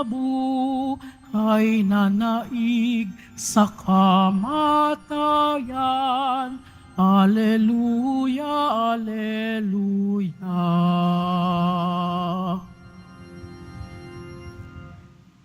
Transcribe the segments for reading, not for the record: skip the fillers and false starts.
buhay na naig sa kamatayan. Alleluia, alleluia.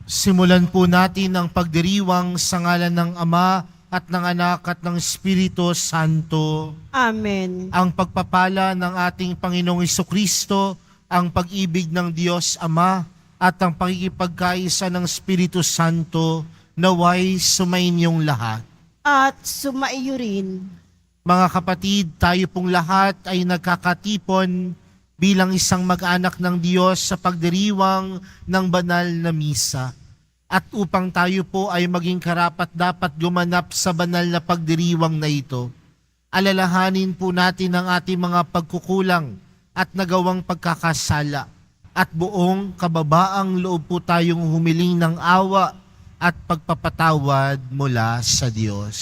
Simulan po natin ang pagdiriwang sa ngalan ng Ama at ng Anak at ng Espiritu Santo. Amen. Ang pagpapala ng ating Panginoong Jesucristo, ang pag-ibig ng Diyos Ama, at ang pakikipagkaisa ng Espiritu Santo naway sumainyong lahat. At sumaiyo rin. Mga kapatid, tayo pong lahat ay nagkakatipon bilang isang mag-anak ng Diyos sa pagdiriwang ng banal na misa. At upang tayo po ay maging karapat-dapat gumanap sa banal na pagdiriwang na ito, alalahanin po natin ang ating mga pagkukulang at nagawang pagkakasala. At buong kababaang loob po tayong humiling ng awa at pagpapatawad mula sa Diyos.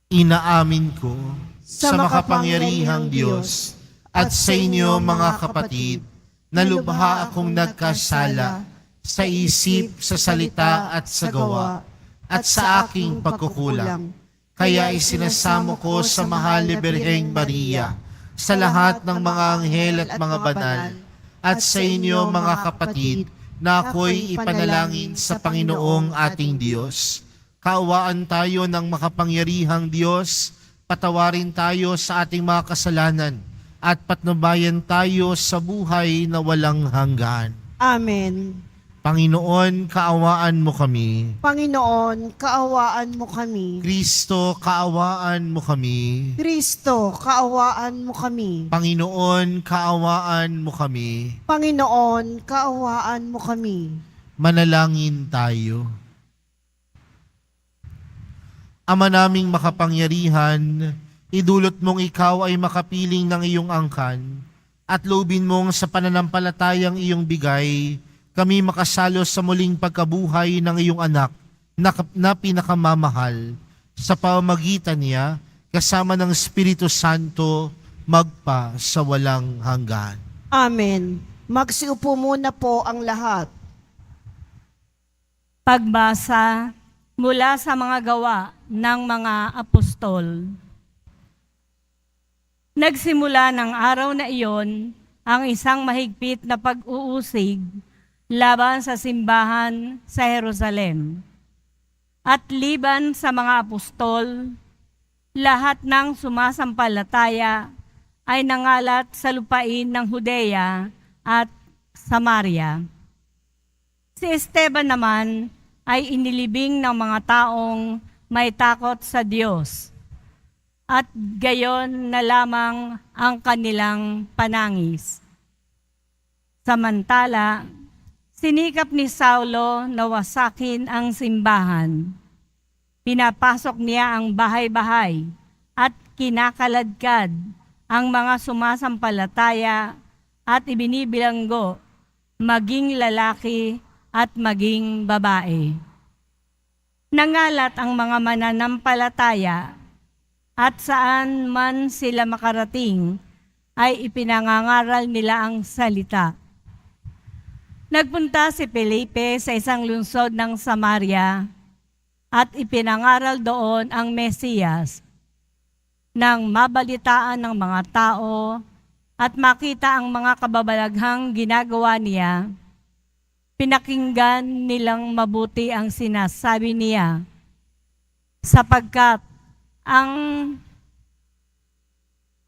Inaamin ko sa makapangyarihang Diyos at sa inyo mga kapatid na lubha akong nagkasala sa isip, sa salita at sa gawa at sa aking pagkukulang. Kaya isinasamo ko sa mahal ni Birheng Maria, sa lahat ng mga anghel at mga banal, at sa inyo mga kapatid, na ako'y ipanalangin sa Panginoong ating Diyos. Kaawaan tayo ng makapangyarihang Diyos, patawarin tayo sa ating mga kasalanan, at patnubayan tayo sa buhay na walang hanggan. Amen. Panginoon, kaawaan mo kami. Panginoon, kaawaan mo kami. Kristo, kaawaan mo kami. Kristo, kaawaan mo kami. Panginoon, kaawaan mo kami. Panginoon, kaawaan mo kami. Manalangin tayo. Ama naming makapangyarihan, idulot mong ikaw ay makapiling ng iyong angkan at loobin mong sa pananampalatayang iyong bigay, kami makasalo sa muling pagkabuhay ng iyong anak na pinakamamahal sa pamamagitan niya kasama ng Espiritu Santo magpa sa walang hanggan. Amen. Magsiupo muna po ang lahat. Pagbasa mula sa mga gawa ng mga apostol. Nagsimula ng araw na iyon ang isang mahigpit na pag-uusig laban sa simbahan sa Jerusalem. At liban sa mga apostol, lahat ng sumasampalataya ay nangalat sa lupain ng Judea at Samaria. Si Esteban naman ay inilibing ng mga taong may takot sa Diyos, at gayon na lamang ang kanilang panangis. Samantala, sinikap ni Saulo na wasakin ang simbahan. Pinapasok niya ang bahay-bahay at kinakaladkad ang mga sumasampalataya at ibinibilanggo, maging lalaki at maging babae. Nangalat ang mga mananampalataya at saan man sila makarating ay ipinangangaral nila ang salita. Nagpunta si Felipe sa isang lungsod ng Samaria at ipinangaral doon ang Mesiyas. Nang mabalitaan ng mga tao at makita ang mga kababalaghang ginagawa niya, pinakinggan nilang mabuti ang sinasabi niya, sapagkat ang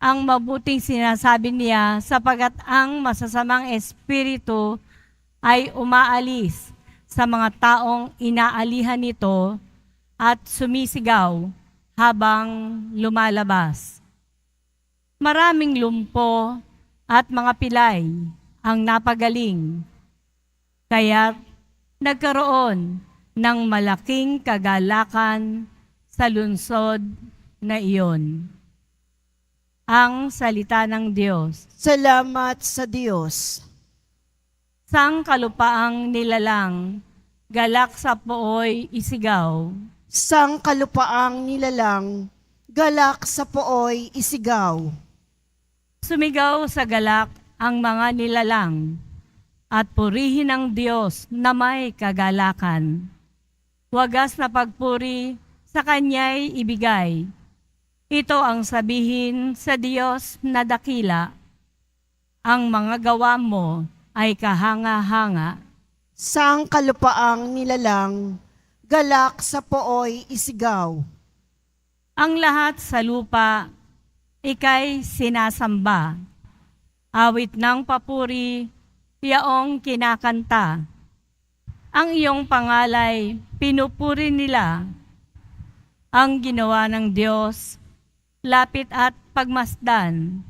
mabuting sinasabi niya, sapagkat ang masasamang espiritu ay umaalis sa mga taong inaalihan nito at sumisigaw habang lumalabas. Maraming lumpo at mga pilay ang napagaling, kaya nagkaroon ng malaking kagalakan sa lungsod na iyon. Ang salita ng Diyos. Salamat sa Diyos. Sang kalupaang nilalang, galak sa pooy isigaw. Sang kalupaang nilalang, galak sa pooy isigaw. Sumigaw sa galak ang mga nilalang at purihin ang Diyos na may kagalakan. Wagas na pagpuri sa Kanya'y ibigay. Ito ang sabihin sa Diyos na dakila. Ang mga gawa mo ay kahanga-hanga. Sang kalupaang nilalang, galak sa pooy isigaw. Ang lahat sa lupa, ika'y sinasamba. Awit ng papuri, yaong kinakanta. Ang iyong pangalay, pinupuri nila. Ang ginawa ng Diyos, lapit at pagmasdan.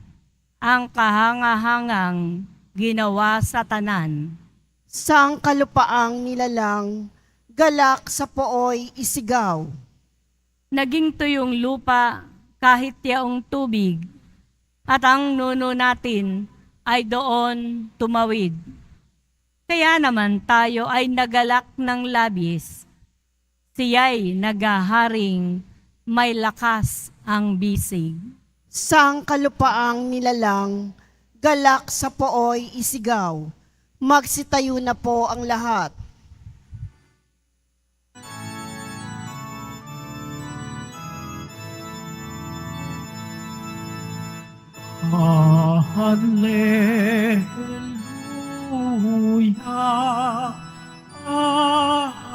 Ang kahanga-hangang ginawa sa tanan. Sang kalupaang nilalang, galak sa pooy isigaw. Naging tuyong lupa kahit yaong tubig, at ang nuno natin ay doon tumawid. Kaya naman tayo ay nagalak ng labis. Siya'y nagaharing may lakas ang bisig. Sang kalupaang nilalang, galak sa pooy isigaw. Magsitayo na po ang lahat. Hallelujah, Hallelujah,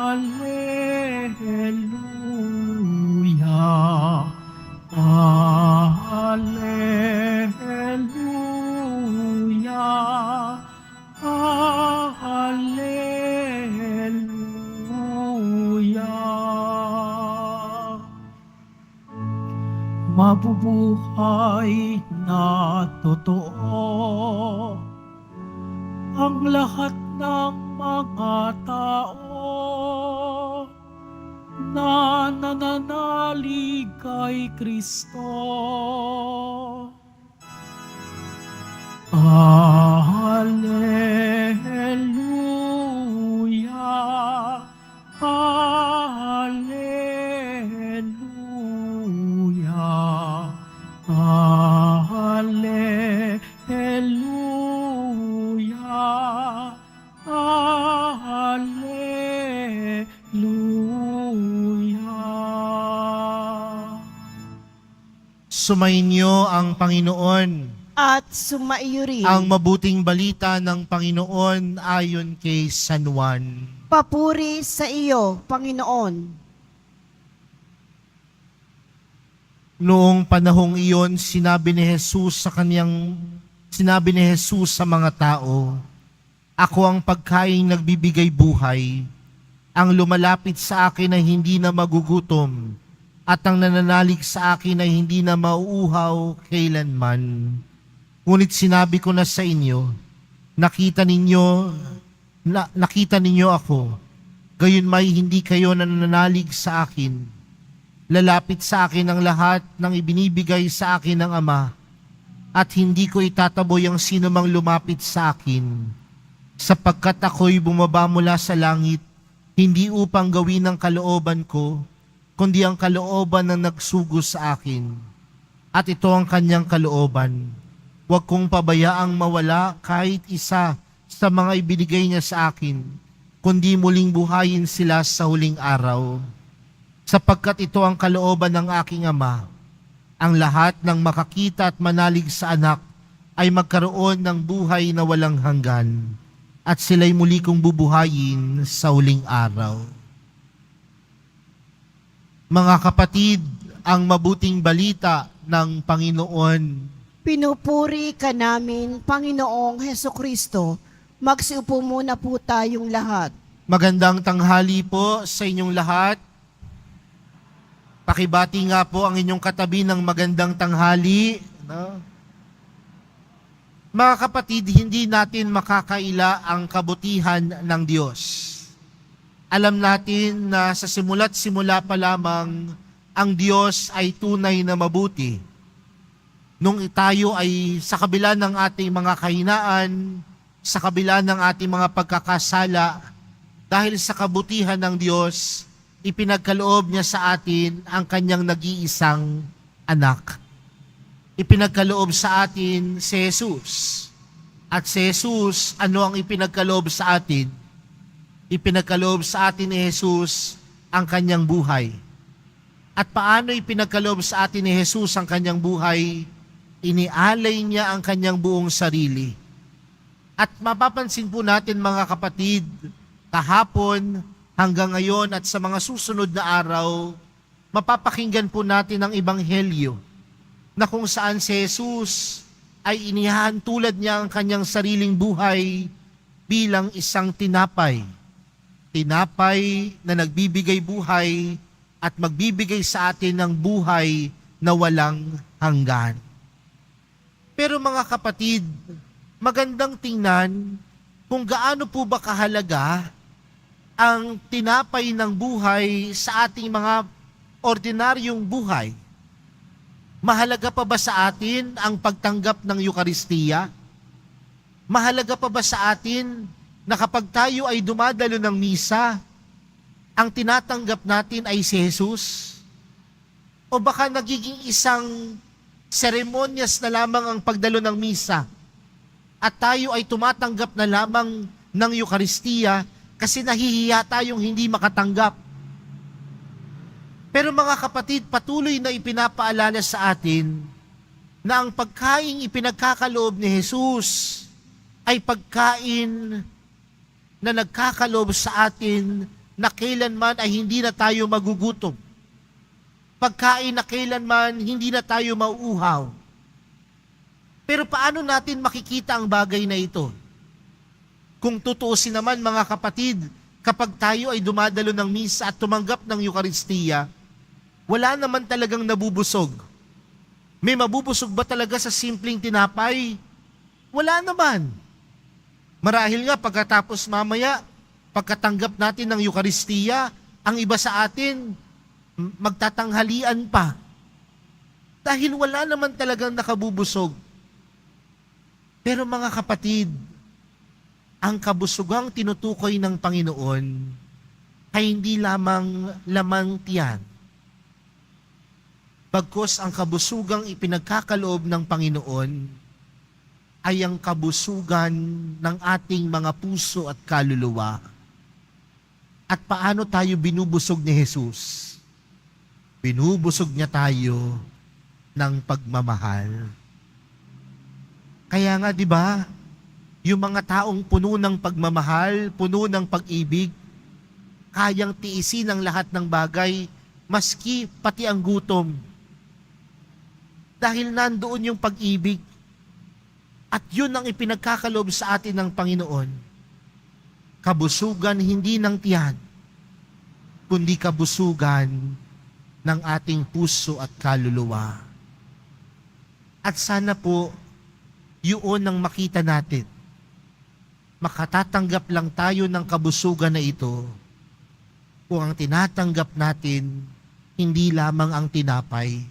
Hallelujah, Hallelujah. Mabubuhay na totoo ang lahat ng mga tao na nananalig kay Kristo. Hallelujah, Hallelujah, Hallelujah, Hallelujah. Sumainyo ang Panginoon. At sumaiyo rin. Ang mabuting balita ng Panginoon ayon kay San Juan. Papuri sa iyo, Panginoon. Noong panahong iyon, sinabi ni Jesus sa mga tao, "Ako ang pagkaing nagbibigay buhay. Ang lumalapit sa akin ay hindi na magugutom, at ang nananalig sa akin ay hindi na mauuhaw kailanman. Ngunit sinabi ko na sa inyo, nakita ninyo ako, gayon may hindi kayo nananalig sa akin. Lalapit sa akin ang lahat ng ibinibigay sa akin ng Ama, at hindi ko itataboy ang sino mang lumapit sa akin, sapagkat ako'y bumaba mula sa langit, hindi upang gawin ang kalooban ko, kundi ang kalooban ng nagsugo sa akin. At ito ang kanyang kalooban. Huwag kong pabayaang mawala kahit isa sa mga ibinigay niya sa akin, kundi muling buhayin sila sa huling araw. Sapagkat ito ang kalooban ng aking Ama, ang lahat ng makakita at manalig sa anak ay magkaroon ng buhay na walang hanggan, at sila'y muli kong bubuhayin sa huling araw." Mga kapatid, ang mabuting balita ng Panginoon. Pinupuri ka namin, Panginoong Hesukristo. Magsiupo muna po tayong lahat. Magandang tanghali po sa inyong lahat. Pakibati nga po ang inyong katabi ng magandang tanghali. No? Mga kapatid, hindi natin makakaila ang kabutihan ng Diyos. Alam natin na sa simula't simula pa lamang, ang Diyos ay tunay na mabuti. Nung tayo ay sa kabila ng ating mga kahinaan, sa kabila ng ating mga pagkakasala, dahil sa kabutihan ng Diyos, ipinagkaloob niya sa atin ang kanyang nag-iisang anak. ipinagkaloob sa atin si Jesus. At si Jesus, ano ang ipinagkaloob sa atin? Ipinagkaloob sa atin ni Jesus ang kanyang buhay. At paano ipinagkaloob sa atin ni Jesus ang kanyang buhay? Inialay niya ang kanyang buong sarili. At mapapansin po natin mga kapatid, kahapon hanggang ngayon at sa mga susunod na araw, mapapakinggan po natin ang Ebanghelyo na kung saan si Jesus ay inihahantulad niya ang kanyang sariling buhay bilang isang tinapay. Tinapay na nagbibigay buhay at magbibigay sa atin ng buhay na walang hanggan. Pero mga kapatid, magandang tingnan kung gaano po ba kahalaga ang tinapay ng buhay sa ating mga ordinaryong buhay. Mahalaga pa ba sa atin ang pagtanggap ng Eukaristiya? Mahalaga pa ba sa atin na kapag tayo ay dumadalo ng misa, ang tinatanggap natin ay si Jesus? O baka nagiging isang seremonyas na lamang ang pagdalo ng misa at tayo ay tumatanggap na lamang ng Eukaristiya kasi nahihiya tayong hindi makatanggap. Pero mga kapatid, patuloy na ipinapaalala sa atin na ang pagkaing ipinagkakaloob ni Jesus ay pagkain na nagkakaloob sa atin na kailanman ay hindi na tayo magugutom. Pagkain na kailanman hindi na tayo mauuhaw. Pero paano natin makikita ang bagay na ito? Kung tutuusin naman mga kapatid, kapag tayo ay dumadalo ng misa at tumanggap ng Eukaristiya, wala naman talagang nabubusog. May mabubusog ba talaga sa simpleng tinapay? Wala naman. Marahil nga pagkatapos mamaya, pagkatanggap natin ng Eukaristiya, ang iba sa atin, magtatanghalian pa. Dahil wala naman talagang nakabubusog. Pero mga kapatid, ang kabusugang tinutukoy ng Panginoon ay hindi lamang lamang tiyan. Bagkus ang kabusugang ipinagkakaloob ng Panginoon ay ang kabusugan ng ating mga puso at kaluluwa. At paano tayo binubusog ni Jesus? Binubusog niya tayo ng pagmamahal. Kaya nga 'di ba, yung mga taong puno ng pagmamahal, puno ng pag-ibig, kayang tiisin ang lahat ng bagay, maski pati ang gutom. Dahil nandoon yung pag-ibig. At yun ang ipinagkakaloob sa atin ng Panginoon. Kabusugan hindi ng tiyan, kundi kabusugan ng ating puso at kaluluwa. At sana po, yun ang makita natin. Makatatanggap lang tayo ng kabusugan na ito kung ang tinatanggap natin hindi lamang ang tinapay,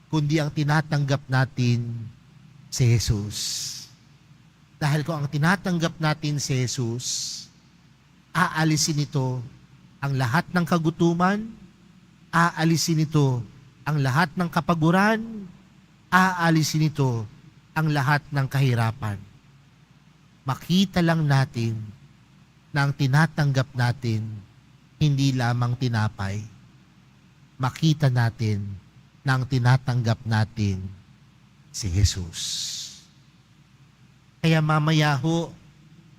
kundi ang tinatanggap natin si Jesus. Dahil kung ang tinatanggap natin si Jesus, aalisin ito ang lahat ng kagutuman, aalisin ito ang lahat ng kapaguran, aalisin ito ang lahat ng kahirapan. Makita lang natin na ang tinatanggap natin hindi lamang tinapay. Makita natin na ang tinatanggap natin si Jesus. Kaya mamaya ho,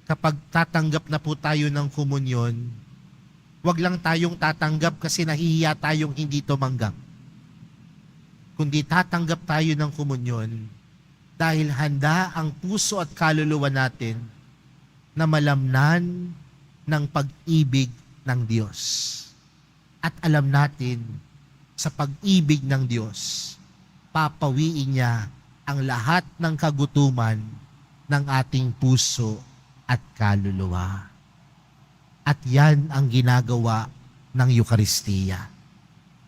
kapag tatanggap na po tayo ng komunyon, wag lang tayong tatanggap kasi nahihiya tayong hindi tumanggap. Kundi tatanggap tayo ng komunyon dahil handa ang puso at kaluluwa natin na malamnan ng pag-ibig ng Diyos. At alam natin, sa pag-ibig ng Diyos, papawiin niya ang lahat ng kagutuman ng ating puso at kaluluwa. At yan ang ginagawa ng Eukaristiya.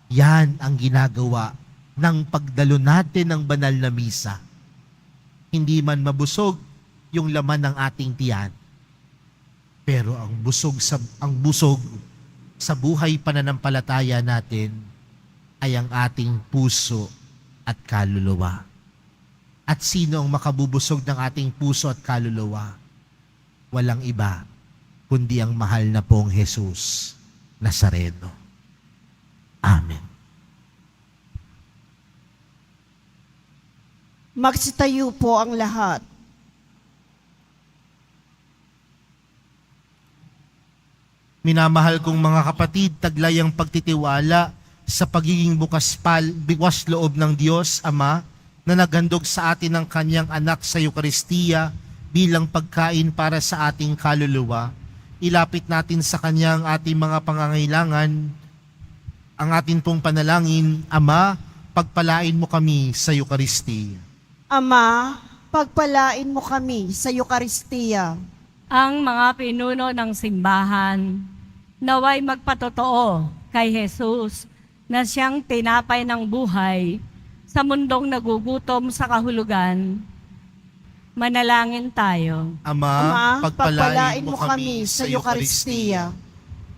Yan ang ginagawa ng pagdalo natin ng banal na misa. Hindi man mabusog yung laman ng ating tiyan, pero ang busog sa buhay pananampalataya natin ay ang ating puso at kaluluwa. At sino ang makabubusog ng ating puso at kaluluwa? Walang iba, kundi ang mahal na pong Jesus Nazareno. Amen. Magsitayo po ang lahat. Minamahal kong mga kapatid, taglay ang pagtitiwala sa pagiging bukas loob ng Diyos Ama na naghandog sa atin ng kanyang anak sa Eukaristiya bilang pagkain para sa ating kaluluwa. Ilapit natin sa kanyang ating mga pangangailangan, ang ating pong panalangin. Ama, pagpalain mo kami sa Eukaristiya. Ama, pagpalain mo kami sa Eukaristiya. Ang mga pinuno ng simbahan, naway magpatotoo kay Jesus na siyang tinapay ng buhay sa mundong nagugutom sa kahulugan. Manalangin tayo. Ama, Pagpalain mo kami sa Eukaristiya.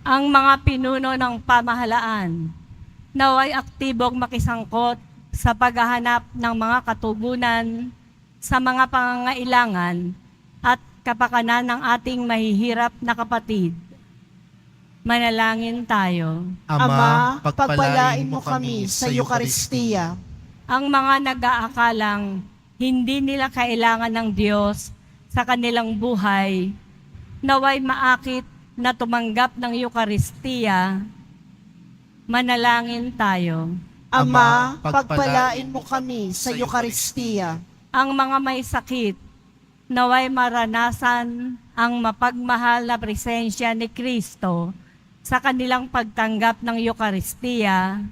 Ang mga pinuno ng pamahalaan, naway aktibong makisangkot sa paghahanap ng mga katugunan sa mga pangangailangan at kapakanan ng ating mahihirap na kapatid. Manalangin tayo. Ama, pagpalain mo kami sa Eukaristiya. Ang mga nag-aakalang hindi nila kailangan ng Diyos sa kanilang buhay, naway maakit na tumanggap ng Eukaristiya. Manalangin tayo. Ama, pagpalain mo kami sa Eukaristiya. Ang mga may sakit, naway maranasan ang mapagmahal na presensya ni Kristo sa kanilang pagtanggap ng Eukaristiya.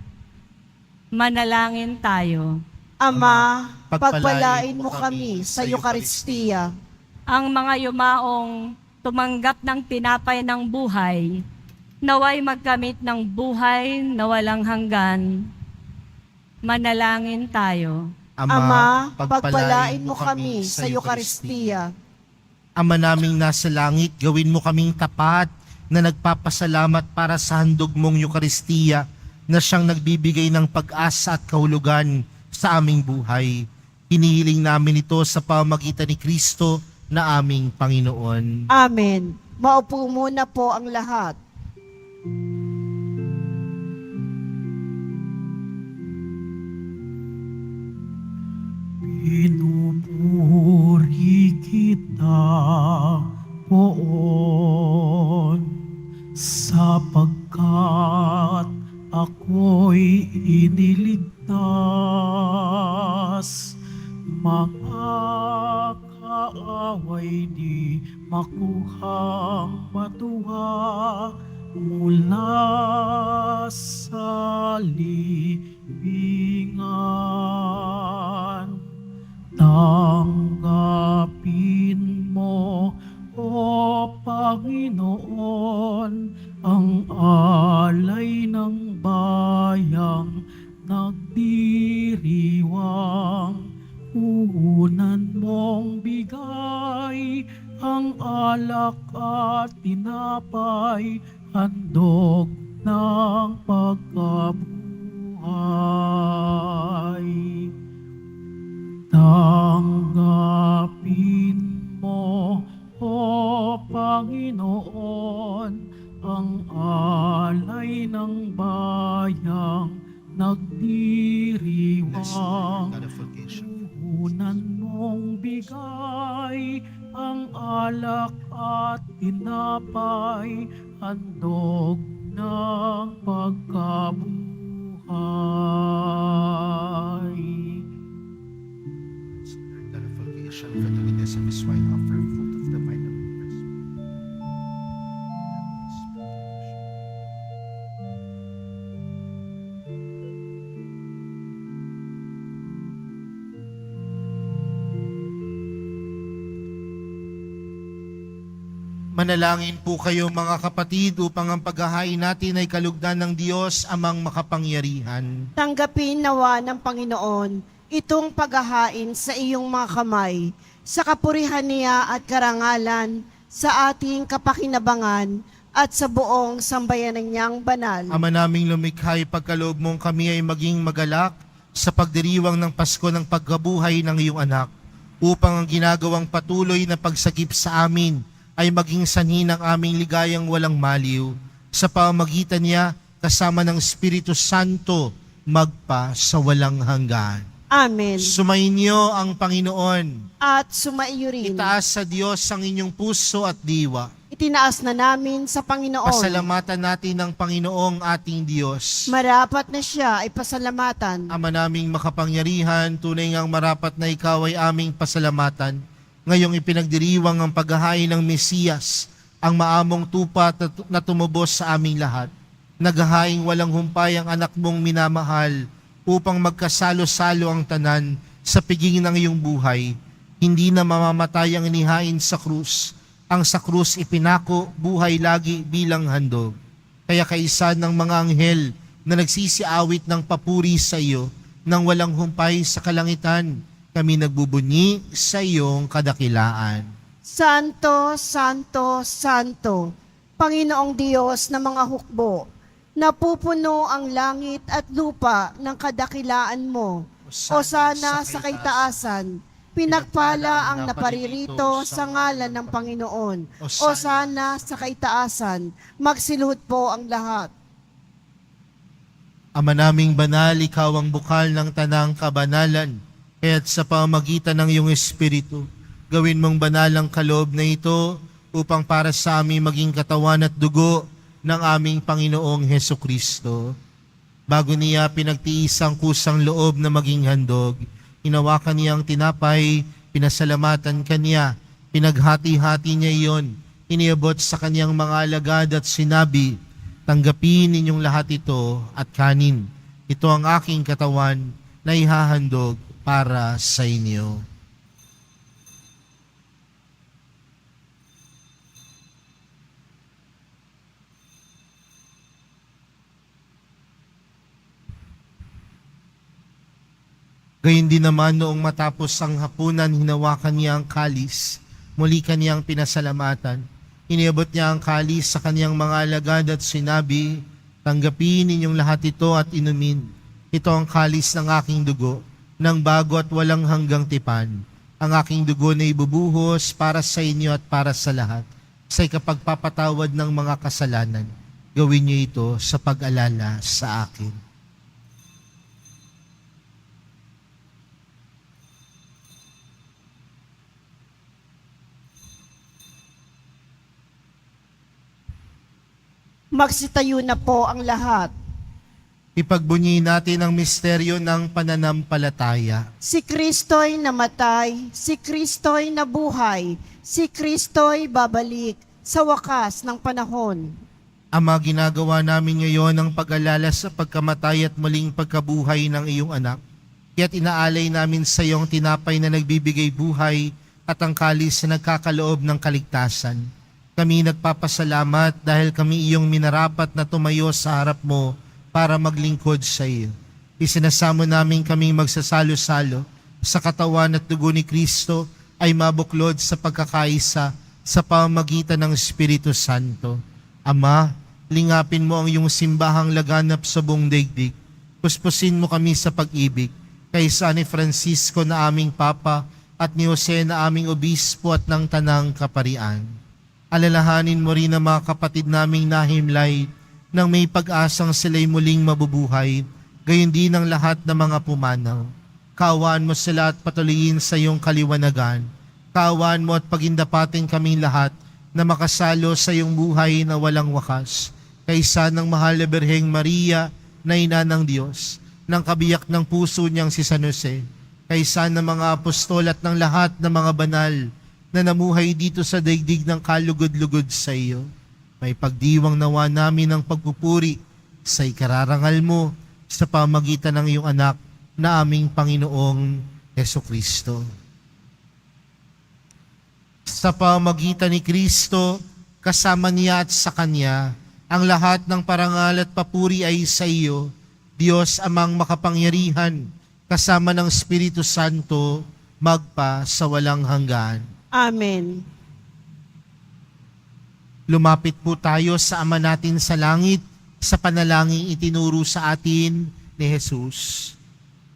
Manalangin tayo. Ama, pagpalain mo kami sa Eukaristiya. Ang mga yumaong tumanggap ng tinapay ng buhay, naway magkamit ng buhay na walang hanggan. Manalangin tayo. Ama, pagpalain mo kami sa Eukaristiya. Ama naming nasa langit, gawin mo kaming tapat na nagpapasalamat para sa handog mong Eukaristiya na siyang nagbibigay ng pag-asa at kahulugan sa aming buhay. Hinihiling namin ito sa pamamagitan ni Kristo na aming Panginoon. Amen. Maupo muna po ang lahat. Pinupuri kita, Poon, sapagkat ako'y iniligtas. Mga kaaway di makuhang matuwa mula sa libingan. Tanggapin mo, O Panginoon, ang alay ng bayang nagdiriwang. Unan mong bigay ang alak at tinapay, handog ng pagkabuhay. Tanggapin mo, O Panginoon, ang alay ng bayang nagdiriwang. Unan mong bigay ang alak at tinapay, handog ng pagkabuhay. Of his wine offer, fruit of the vine of Christ. Manalangin po kayo mga kapatid upang ang paghahain natin ay kalugdan ng Diyos Amang makapangyarihan. Tanggapin nawa ng Panginoon itong paghahain sa iyong mga kamay, sa kapurihan niya at karangalan, sa ating kapakinabangan at sa buong sambayanan niyang banal. Ama naming lumikha, pagkaloob mong kami ay maging magalak sa pagdiriwang ng Pasko ng pagkabuhay ng iyong anak, upang ang ginagawang patuloy na pagsagip sa amin ay maging sanhi ng aming ligayang walang maliw, sa pamamagitan niya kasama ng Espiritu Santo magpa sa walang hanggan. Amen. Sumainyo ang Panginoon. At sumaiyo rin. Itaas sa Diyos ang inyong puso at diwa. Itinaas na namin sa Panginoon. Pasalamatan natin ang Panginoong ating Diyos. Marapat na siya ay pasalamatan. Ama naming makapangyarihan, tunay ngang marapat na ikaw ay aming pasalamatan. Ngayong ipinagdiriwang ang paghahain ng Mesiyas, ang maamong tupa na tumubos sa aming lahat. Naghahaing walang humpay ang anak mong minamahal, upang magkasalo-salo ang tanan sa piging ng iyong buhay. Hindi na mamamatay ang inihain sa krus. Ang sa krus ipinako, buhay lagi bilang handog. Kaya kaisa ng mga anghel na nagsisiawit ng papuri sa iyo, nang walang humpay sa kalangitan, kami nagbubunyi sa iyong kadakilaan. Santo, Santo, Santo, Panginoong Diyos na mga hukbo, napupuno ang langit at lupa ng kadakilaan mo. Osana sa kaitaasan, pinagpala ang naparirito sa ngalan ng Panginoon. Osana sa kaitaasan, magsiluhod po ang lahat. Ama naming banal, ikaw ang bukal ng tanang kabanalan, kaya't sa pamamagitan ng iyong Espiritu, gawin mong banal ang kaloob na ito upang para sa amin maging katawan at dugo ng aming Panginoong Hesukristo. Bago niya pinagtiis ang kusang loob na maging handog, hinawakan niya ang tinapay, pinasalamatan kanya, pinaghati-hati niya iyon, iniabot sa kanyang mga alagad at sinabi, tanggapin ninyong lahat ito at kanin. Ito ang aking katawan na ihahandog para sa inyo. Gayun din naman noong matapos ang hapunan, hinawakan niya ang kalis, muli kaniyang pinasalamatan. Iniabot niya ang kalis sa kaniyang mga alagad at sinabi, tanggapin ninyong lahat ito at inumin. Ito ang kalis ng aking dugo, ng bago at walang hanggang tipan. Ang aking dugo na ibubuhos para sa inyo at para sa lahat, sa ikapagpapatawad ng mga kasalanan. Gawin niyo ito sa pag-alala sa akin. Magsitayo na po ang lahat. Ipagbunyi natin ang misteryo ng pananampalataya. Si Kristo'y namatay, si Kristo'y nabuhay, si Kristo'y babalik sa wakas ng panahon. Ama, ginagawa namin ngayon ang pag-alala sa pagkamatay at muling pagkabuhay ng iyong anak. Kaya't inaalay namin sa iyong tinapay na nagbibigay buhay at ang kalis na nagkakaloob ng kaligtasan. Kami nagpapasalamat dahil kami iyong minarapat na tumayo sa harap mo para maglingkod sa iyo. Isinasamo namin kaming magsasalo-salo sa katawan at dugo ni Kristo ay mabuklod sa pagkakaisa sa pamamagitan ng Espiritu Santo. Ama, lingapin mo ang iyong simbahang laganap sa buong daigdig. Puspusin mo kami sa pag-ibig, kaysa ni Francisco na aming Papa at ni Jose na aming Obispo at ng Tanang Kaparian. Alalahanin mo rin ang mga kapatid naming nahimlay nang may pag-asang sila'y muling mabubuhay, gayon din ang lahat ng mga pumanaw. Kaawaan mo sila at patuloyin sa iyong kaliwanagan. Kaawaan mo at pagindapatin kaming lahat na makasalo sa iyong buhay na walang wakas. Kaysa ng mahal na Birheng Maria na ina ng Diyos, ng kabiyak ng puso niyang si San Jose, kaysa ng mga apostol at ng lahat ng mga banal na namuhay dito sa daigdig ng kalugod-lugod sa iyo. May pagdiwang nawa namin ng pagpupuri sa ikararangal mo sa pamagitan ng iyong anak na aming Panginoong Hesukristo. Sa pamagitan ni Kristo, kasama niya at sa Kanya, ang lahat ng parangal at papuri ay sa iyo, Diyos amang makapangyarihan, kasama ng Espiritu Santo, magpa sa walang hanggan. Amen. Lumapit po tayo sa Ama natin sa langit sa panalangin itinuro sa atin ni Jesus.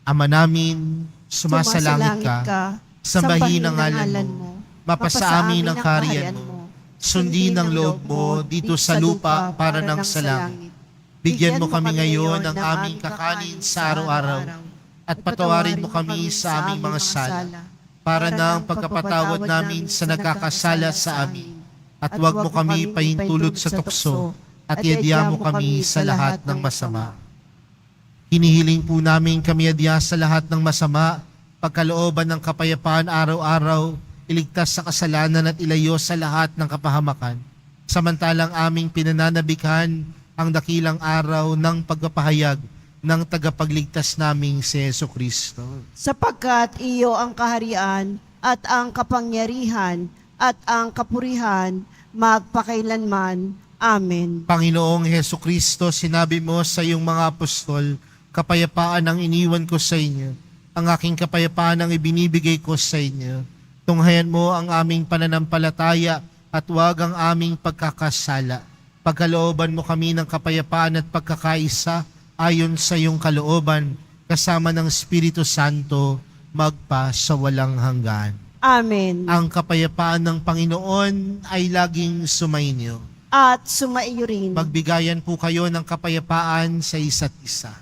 Ama namin, sumasalangit ka, sambahin ang ngalan mo, mapasa amin ang kaharian mo, sundin ang loob mo dito sa lupa para nang sa langit. Bigyan mo kami ngayon ng aming kakanin sa araw-araw, at patawarin mo kami sa aming mga sala, para ng pagkapatawad namin sa nagkakasala sa amin. At huwag mo kami pahintulot sa tukso, at iadya mo kami sa lahat ng masama. Hinihiling po namin kami adya sa lahat ng masama, pagkalooban ng kapayapaan araw-araw, iligtas sa kasalanan at ilayo sa lahat ng kapahamakan. Samantalang aming pinananabikan ang dakilang araw ng pagpapahayag ng tagapagligtas naming si Jesucristo. Sapagkat iyo ang kaharian at ang kapangyarihan at ang kapurihan magpakailanman. Amen. Panginoong Jesucristo, sinabi mo sa iyong mga apostol, kapayapaan ang iniwan ko sa inyo, ang aking kapayapaan ang ibinibigay ko sa inyo. Tunghayan mo ang aming pananampalataya at huwag ang aming pagkakasala. Pagkalooban mo kami ng kapayapaan at pagkakaisa ayon sa iyong kalooban, kasama ng Espiritu Santo, magpa sa walang hanggan. Amen. Ang kapayapaan ng Panginoon ay laging sumainyo. At sumaiyo rin. Magbigayan po kayo ng kapayapaan sa isa't isa.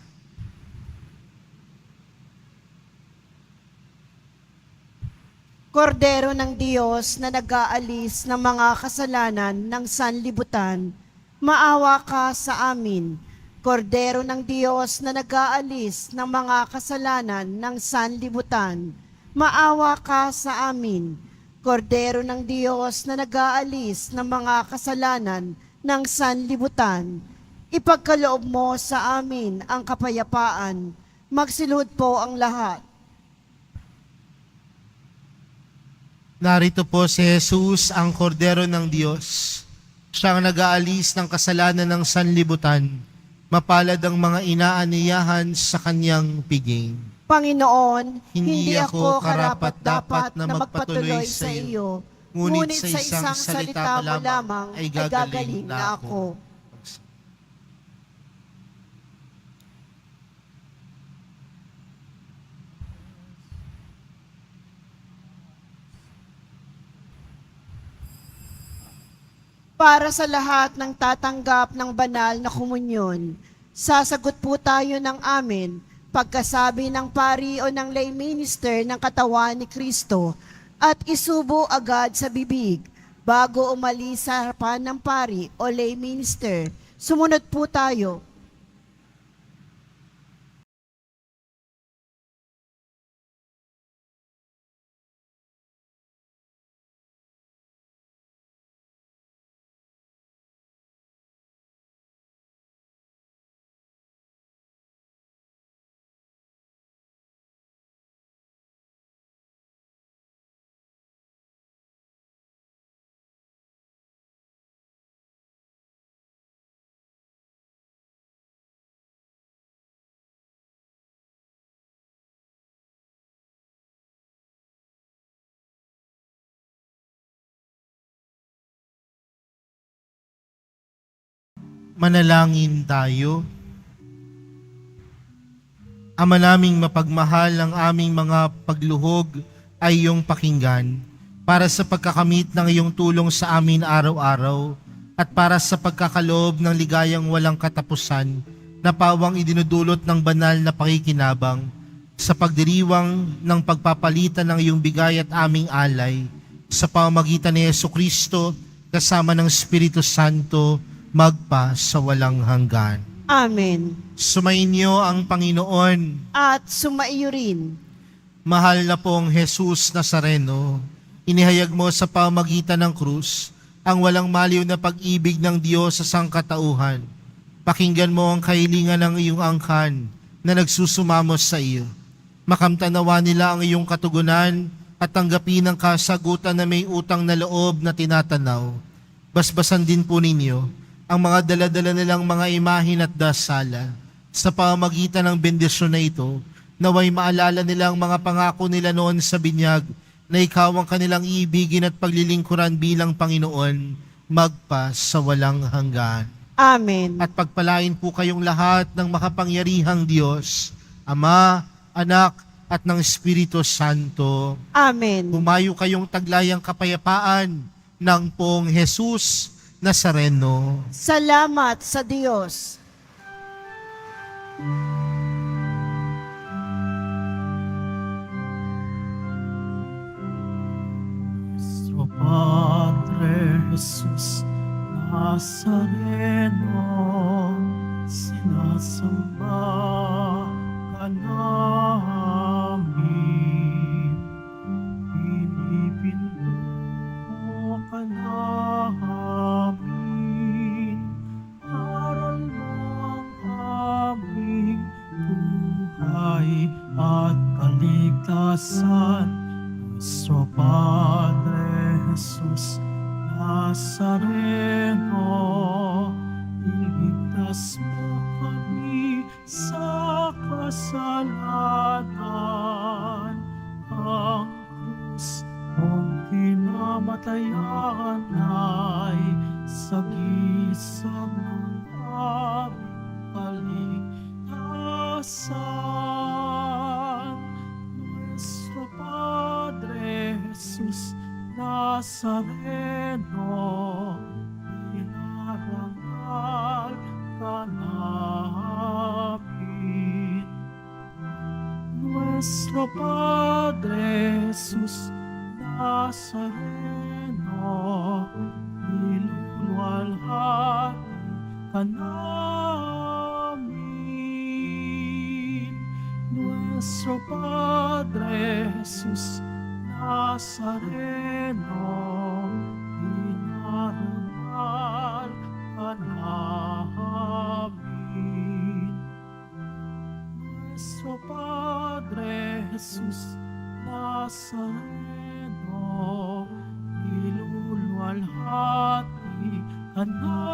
Kordero ng Diyos na nag-aalis ng mga kasalanan ng sanlibutan, maawa ka sa amin. Kordero ng Diyos na nag-aalis ng mga kasalanan ng sanlibutan, maawa ka sa amin. Kordero ng Diyos na nag-aalis ng mga kasalanan ng sanlibutan, ipagkaloob mo sa amin ang kapayapaan. Magsilhod po ang lahat. Narito po si Jesus, ang kordero ng Diyos. Siyang nag-aalis ng kasalanan ng sanlibutan. Mapalad ang mga inaaniyahan sa kanyang piging. Panginoon, Hindi ako karapat-dapat na magpatuloy sa iyo, ngunit sa isang salita mo lamang ay gagaling na ako. Para sa lahat ng tatanggap ng banal na komunyon, sasagot po tayo ng amen pagkasabi ng pari o ng lay minister ng katawan ni Kristo at isubo agad sa bibig bago umalis sa harapan ng pari o lay minister. Sumunod po tayo. Manalangin tayo. Ama naming mapagmahal, ang aming mga pagluhog ay iyong pakinggan para sa pagkakamit ng iyong tulong sa amin araw-araw at para sa pagkakaloob ng ligayang walang katapusan na pawang idinudulot ng banal na pakikinabang sa pagdiriwang ng pagpapalitan ng iyong bigay at aming alay sa pamamagitan ni Jesucristo kasama ng Espiritu Santo magpa sa walang hanggan. Amen. Sumainyo ang Panginoon. At sumaiyo rin. Mahal na pong Jesus Nazareno, inihayag mo sa pamamagitan ng krus ang walang maliw na pag-ibig ng Diyos sa sangkatauhan. Pakinggan mo ang kahilingan ng iyong angkan na nagsusumamo sa iyo. Makamtanawa nila ang iyong katugunan at tanggapin ang kasagutan na may utang na loob na tinatanaw. Basbasan din po ninyo ang mga daladala nilang mga imahin at dasala. Sa pamamagitan ng bendisyon na ito, naway maalala nila ang mga pangako nila noon sa binyag na ikaw ang kanilang ibigin at paglilingkuran bilang Panginoon, magpa sa walang hanggan. Amen. At pagpalain po kayong lahat ng makapangyarihang Diyos, Ama Anak, at ng Espiritu Santo. Amen. Humayo kayong taglayang kapayapaan ng Poong Jesus Nazareno. Salamat sa Diyos. Nuestro Padre Jesus Nazareno, sinasamba ka namin, pinipinto ka namin, aral mo ang aming buhay at kaligtasan. Nuestro Padre Jesus Nazareno, iligtas mo kami sa kasalanan. Ang krus mong kinamatayan ay sagisag ng aming kaligtasan. Nuestro Padre Jesus Nazareno, inarangal ka namin. Nuestro Padre Jesus Nazareno, niluluwalhati ka namin. Nuestro Padre Jesus Nazareno, inarangal ka namin. Nuestro Padre Jesus Nazareno, niluluwalhati ka namin.